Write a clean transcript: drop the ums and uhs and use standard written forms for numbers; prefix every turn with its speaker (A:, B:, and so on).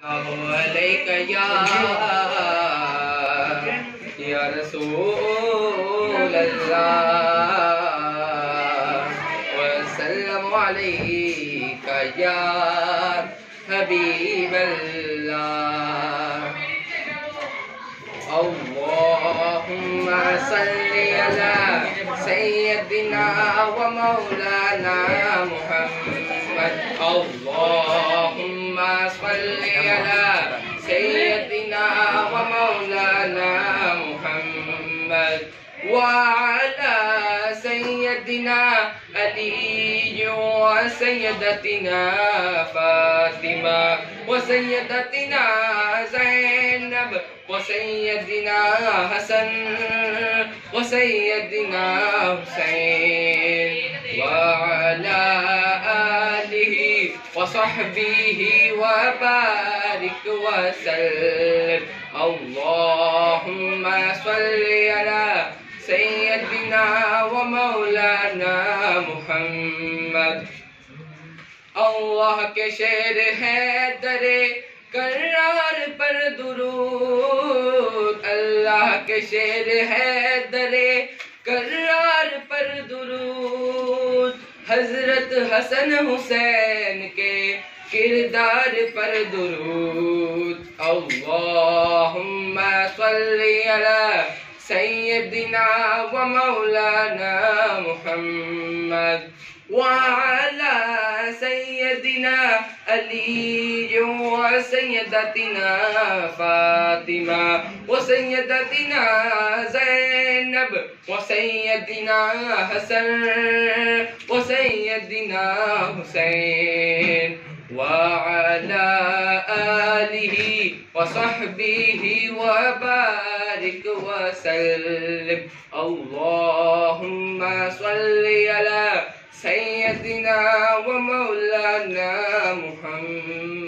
A: अलैका या रसूल अल्लाह वसल्लम अलैका या हबीब अल्लाह। अल्लाहुम्मा सल्ली अला सय्यदिना व मौलाना मुहम्मद। अल्लाहुम्मा सल्ली अला सय्यदिना व मौलाना मुहम्मद व अला सय्यदिना अली व सय्यदतिना फातिमा व सय्यदतिना ज़ैनब व सय्यदिना हसन व सय्यदिना हुसैन व अला आलिहि व सहबिहि व बारिक व सल्लिम। अल्लाहुम्मा सल्ली अला सय्यदिना व मौलाना मुहम्मद। अल्लाह के शेर है दरे करार पर दुरूद। अल्लाह के शेर है दरे करार पर दुरूद। हजरत हसन हुसैन के किरदार पर दुरूद। अल्लाहुम्मा सल्ली अला सय्यदिना व मौलाना मुहम्मद व अला सय्यदिना अली व सय्यदतिना फातिमा व सय्यदतिना ज़ैनब व सय्यदिना हसन व सय्यदिना हुसैन व अला आलिहि व सहबिहि व बारिक व सल्लिम। अल्लाहुम्मा सल्ली अला सय्यदिना व मौलाना मुहम्मद।